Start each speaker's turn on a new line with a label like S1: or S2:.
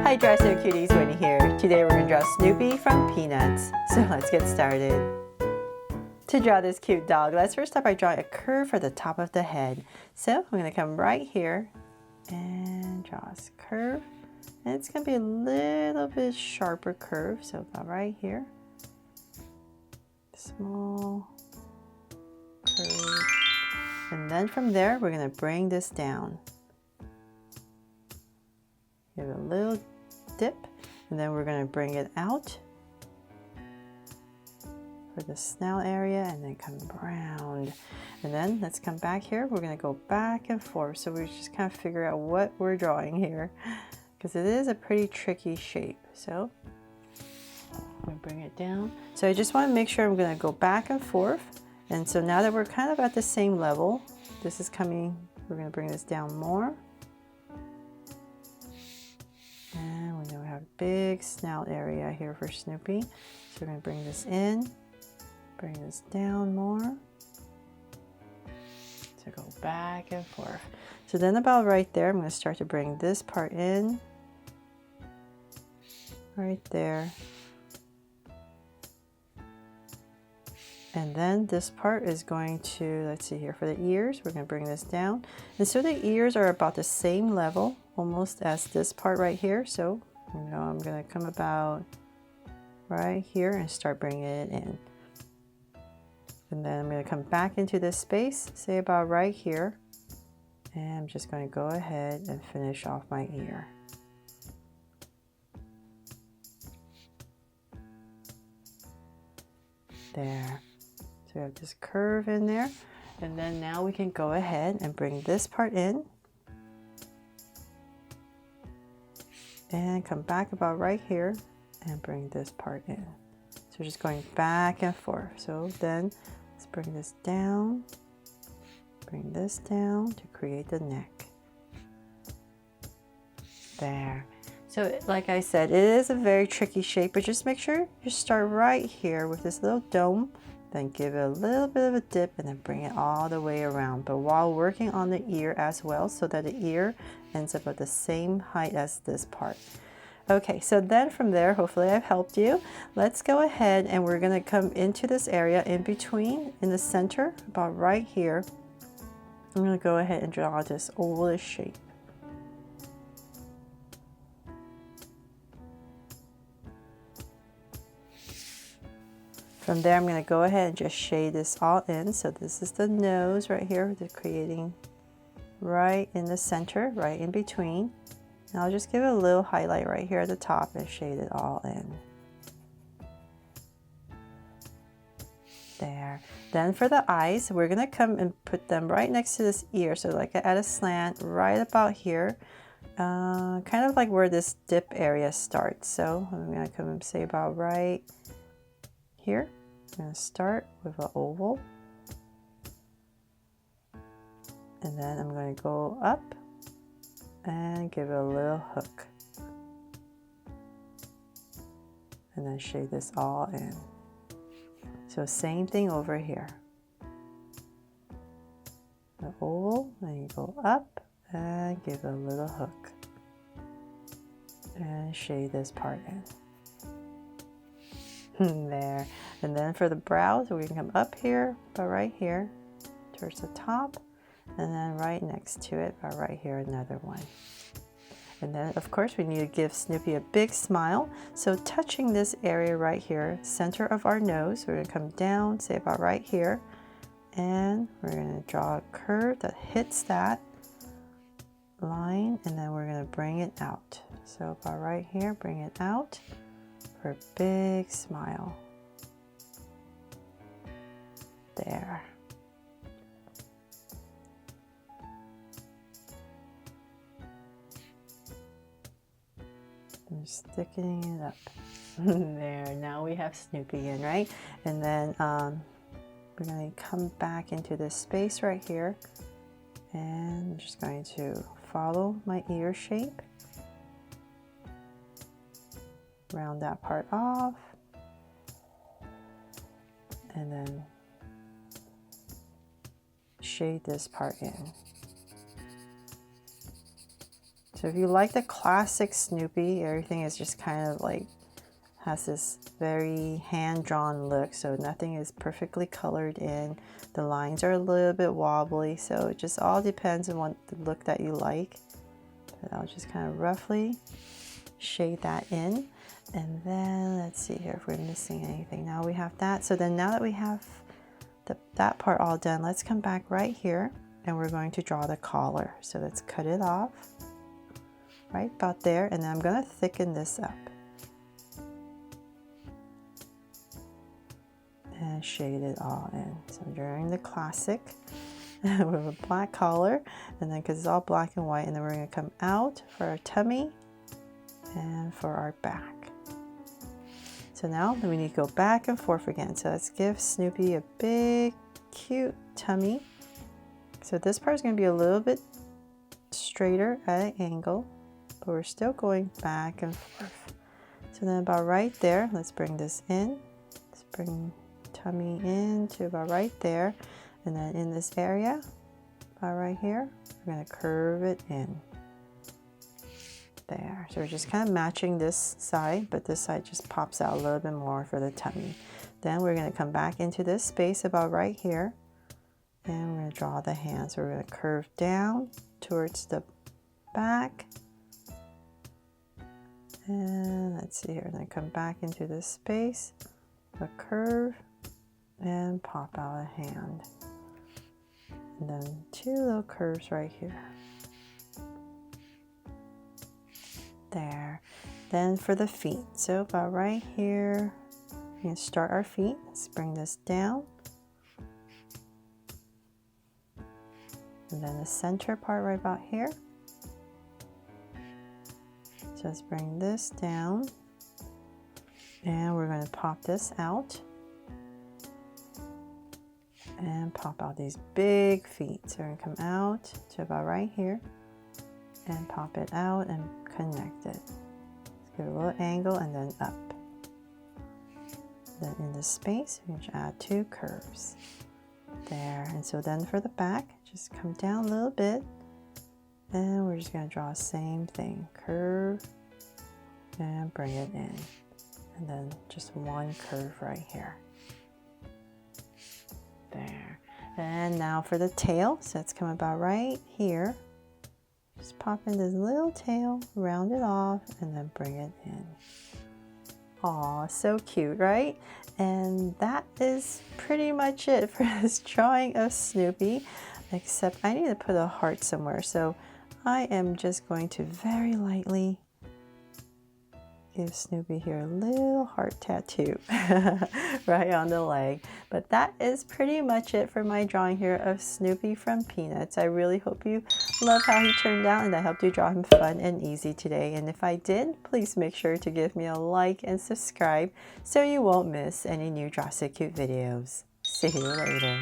S1: Hi Draw So Cuties, Winnie here. Today we're going to draw Snoopy from Peanuts. So let's get started. To draw this cute dog, let's first start by drawing a curve for the top of the head. So I'm going to come right here and draw a curve. And it's going to be a little bit sharper curve, so about right here. Small curve. And then from there, we're going to bring this down. Give it a little dip, and then we're going to bring it out for the snout area and then come around. And then let's come back here. We're going to go back and forth, so we just kind of figure out what we're drawing here because it is a pretty tricky shape. So I'm going to bring it down. So I just want to make sure I'm going to go back and forth. And so now that we're kind of at the same level, this is coming, we're going to bring this down more. And we know we have a big snout area here for Snoopy. So we're going to bring this in, bring this down more. So go back and forth. So then about right there, I'm going to start to bring this part in. Right there. And then this part is going to, let's see here, for the ears, we're going to bring this down. And so the ears are about the same level, almost as this part right here. So, I'm going to come about right here and start bringing it in. And then I'm going to come back into this space, say about right here. And I'm just going to go ahead and finish off my ear. There. So we have this curve in there, and then now we can go ahead and bring this part in and come back about right here and bring this part in. So we're just going back and forth. So then let's bring this down, bring this down to create the neck. There. So like I said, it is a very tricky shape, but just make sure you start right here with this little dome. Then give it a little bit of a dip and then bring it all the way around, but while working on the ear as well, so that the ear ends up at the same height as this part. Okay, so then from there, hopefully I've helped you. Let's go ahead and we're going to come into this area in between, in the center, about right here. I'm going to go ahead and draw this ovalish shape. From there, I'm going to go ahead and just shade this all in. So this is the nose right here, they're creating right in the center, right in between. And I'll just give it a little highlight right here at the top and shade it all in. There. Then for the eyes, we're going to come and put them right next to this ear. So like at a slant right about here, kind of like where this dip area starts. So I'm going to come and say about right here. I'm going to start with an oval, and then I'm going to go up and give it a little hook, and then shade this all in. So same thing over here, the oval, and you go up and give it a little hook and shade this part in. There. And then for the brows, we can come up here, about right here, towards the top, and then right next to it, about right here, another one. And then, of course, we need to give Snoopy a big smile. So touching this area right here, center of our nose, we're going to come down, say about right here, and we're going to draw a curve that hits that line, and then we're going to bring it out. So about right here, bring it out. For a big smile. There. I'm sticking it up. There, now we have Snoopy in, right? And then we're going to come back into this space right here. And I'm just going to follow my ear shape. Round that part off, and then shade this part in. So So if you like the classic Snoopy, everything is just kind of like has this very hand-drawn look, so nothing is perfectly colored in. The lines are a little bit wobbly, so it just all depends on what the look that you like. But I'll just kind of roughly shade that in. And then let's see here if we're missing anything. Now we have that. So then now that we have that part all done, let's come back right here and we're going to draw the collar. So let's cut it off right about there, and then I'm going to thicken this up and shade it all in. So I'm drawing the classic with a black collar, and then because it's all black and white, and then we're going to come out for our tummy and for our back. So now we need to go back and forth again. So let's give Snoopy a big cute tummy. So this part is going to be a little bit straighter at an angle, but we're still going back and forth. So then about right there, let's bring this in. Let's bring tummy in to about right there, and then in this area about right here, we're going to curve it in there. So we're just kind of matching this side, but this side just pops out a little bit more for the tummy. Then we're going to come back into this space about right here, and we're going to draw the hand. So we're going to curve down towards the back, and let's see here, and then come back into this space, a curve, and pop out a hand, and then two little curves right here. There. Then for the feet, so about right here, we can start our feet. Let's bring this down, and then the center part right about here. So let's bring this down, and we're going to pop this out and pop out these big feet. So we're going to come out to about right here and pop it out and connect it. Let's give it a little angle and then up. Then in this space, we can add two curves. There. And so then for the back, just come down a little bit, and we're just going to draw the same thing. Curve and bring it in. And then just one curve right here. There. And now for the tail, so it's come about right here. Just pop in this little tail, round it off, and then bring it in. Aw, so cute, right? And that is pretty much it for this drawing of Snoopy, except I need to put a heart somewhere. So I am just going to very lightly give Snoopy here a little heart tattoo right on the leg. But that is pretty much it for my drawing here of Snoopy from Peanuts. I really hope you love how he turned out and I helped you draw him fun and easy today. And if I did, please make sure to give me a like and subscribe so you won't miss any new Draw So Cute videos. See you later.